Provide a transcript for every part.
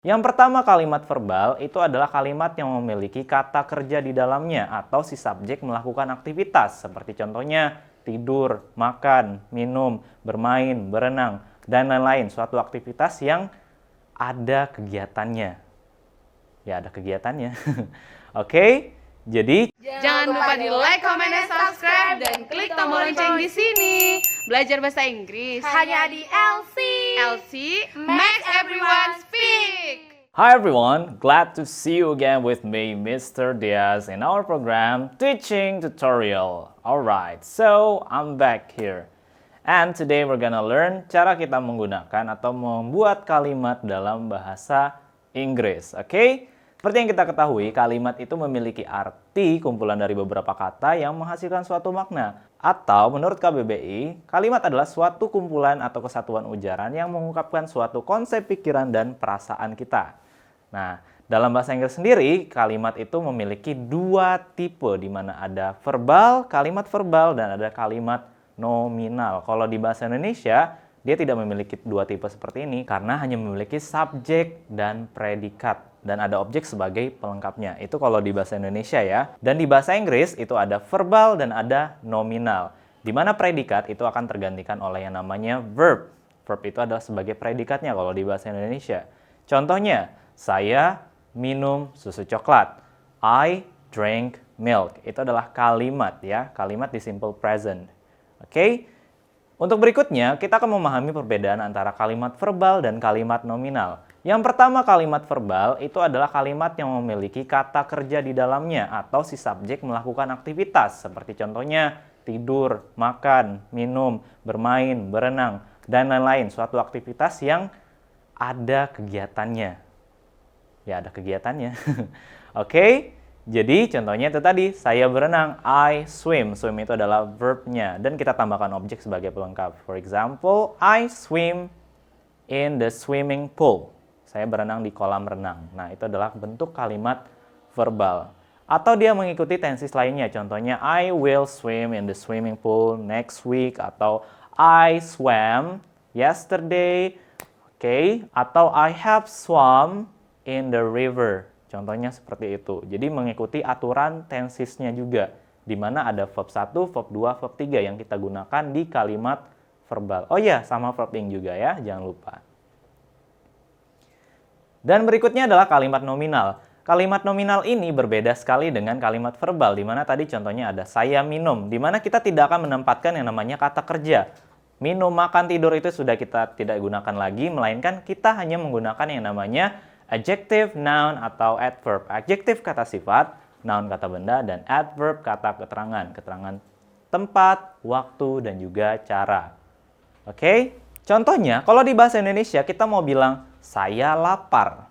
Yang pertama, kalimat verbal itu adalah kalimat yang memiliki kata kerja di dalamnya atau si subjek melakukan aktivitas seperti contohnya tidur, makan, minum, bermain, berenang, dan lain-lain. Suatu aktivitas yang ada kegiatannya. Ya, ada kegiatannya. Oke, jadi Jangan lupa di like, comment, dan subscribe, dan klik tombol lonceng di sini. Belajar bahasa Inggris hanya di LC. LC makes everyone speak. Hi everyone, glad to see you again with me, Mr. Diaz, in our program Teaching Tutorial. Alright, so I'm back here. And today we're gonna learn cara kita menggunakan atau membuat kalimat dalam bahasa Inggris. Oke? Seperti yang kita ketahui, kalimat itu memiliki arti kumpulan dari beberapa kata yang menghasilkan suatu makna. Atau menurut KBBI, kalimat adalah suatu kumpulan atau kesatuan ujaran yang mengungkapkan suatu konsep pikiran dan perasaan kita. Nah, dalam bahasa Inggris sendiri, kalimat itu memiliki dua tipe, di mana ada verbal, kalimat verbal, dan ada kalimat nominal. Kalau di bahasa Indonesia, dia tidak memiliki dua tipe seperti ini karena hanya memiliki subjek dan predikat. Dan ada objek sebagai pelengkapnya. Itu kalau di bahasa Indonesia ya. Dan di bahasa Inggris itu ada verbal dan ada nominal. Di mana predikat itu akan tergantikan oleh yang namanya verb. Verb itu adalah sebagai predikatnya kalau di bahasa Indonesia. Contohnya, saya minum susu coklat. I drink milk. Itu adalah kalimat ya. Kalimat di simple present. Oke? Untuk berikutnya, kita akan memahami perbedaan antara kalimat verbal dan kalimat nominal. Yang pertama, kalimat verbal itu adalah kalimat yang memiliki kata kerja di dalamnya atau si subjek melakukan aktivitas seperti contohnya tidur, makan, minum, bermain, berenang, dan lain-lain. Suatu aktivitas yang ada kegiatannya. Ya, ada kegiatannya. Oke, jadi contohnya itu tadi, saya berenang, I swim. Swim itu adalah verbnya dan kita tambahkan objek sebagai pelengkap. For example, I swim in the swimming pool. Saya berenang di kolam renang. Nah, itu adalah bentuk kalimat verbal. Atau dia mengikuti tenses lainnya. Contohnya, I will swim in the swimming pool next week. Atau I swam yesterday. Oke. Atau I have swum in the river. Contohnya seperti itu. Jadi mengikuti aturan tensesnya juga. Di mana ada verb 1, verb 2, verb 3 yang kita gunakan di kalimat verbal. Oh iya, sama verb ing juga ya. Jangan lupa. Dan berikutnya adalah kalimat nominal. Kalimat nominal ini berbeda sekali dengan kalimat verbal, di mana tadi contohnya ada saya minum, di mana kita tidak akan menempatkan yang namanya kata kerja. Minum, makan, tidur itu sudah kita tidak gunakan lagi, melainkan kita hanya menggunakan yang namanya adjective, noun, atau adverb. Adjective kata sifat, noun kata benda, dan adverb kata keterangan. Keterangan tempat, waktu, dan juga cara. Oke? Contohnya, kalau di bahasa Indonesia kita mau bilang saya lapar.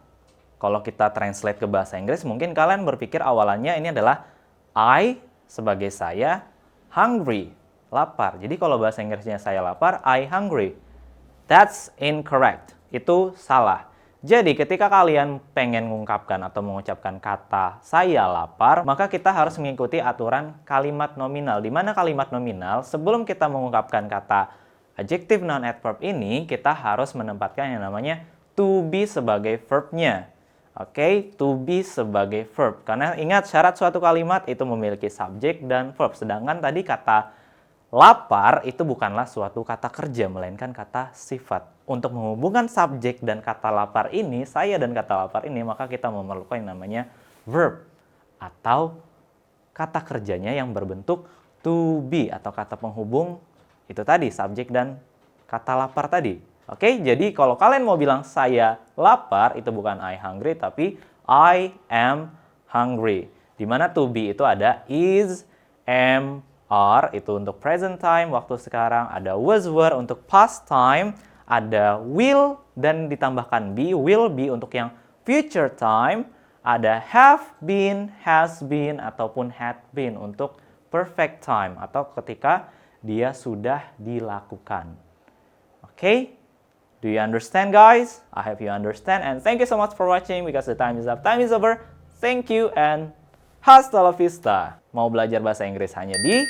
Kalau kita translate ke bahasa Inggris, mungkin kalian berpikir awalannya ini adalah I sebagai saya, hungry, lapar. Jadi kalau bahasa Inggrisnya saya lapar, I hungry. That's incorrect. Itu salah. Jadi ketika kalian pengen mengungkapkan atau mengucapkan kata saya lapar, maka kita harus mengikuti aturan kalimat nominal. Di mana kalimat nominal, sebelum kita mengungkapkan kata adjective, noun, adverb ini, kita harus menempatkan yang namanya to be sebagai verbnya. Oke, to be sebagai verb. Karena ingat, syarat suatu kalimat itu memiliki subjek dan verb. Sedangkan tadi kata lapar itu bukanlah suatu kata kerja, melainkan kata sifat. Untuk menghubungkan subjek dan kata lapar ini, saya dan kata lapar ini, maka kita memerlukan yang namanya verb. Atau kata kerjanya yang berbentuk to be atau kata penghubung itu tadi, subjek dan kata lapar tadi. Oke, jadi kalau kalian mau bilang saya lapar, itu bukan I hungry, tapi I am hungry. Di mana to be itu ada is, am, are, itu untuk present time, waktu sekarang. Ada was, were untuk past time. Ada will, dan ditambahkan be, will be untuk yang future time. Ada have been, has been, ataupun had been untuk perfect time, atau ketika dia sudah dilakukan. Oke? Do you understand, guys? I hope you understand, and thank you so much for watching because the time is up. Time is over. Thank you and hasta la vista. Mau belajar bahasa Inggris hanya di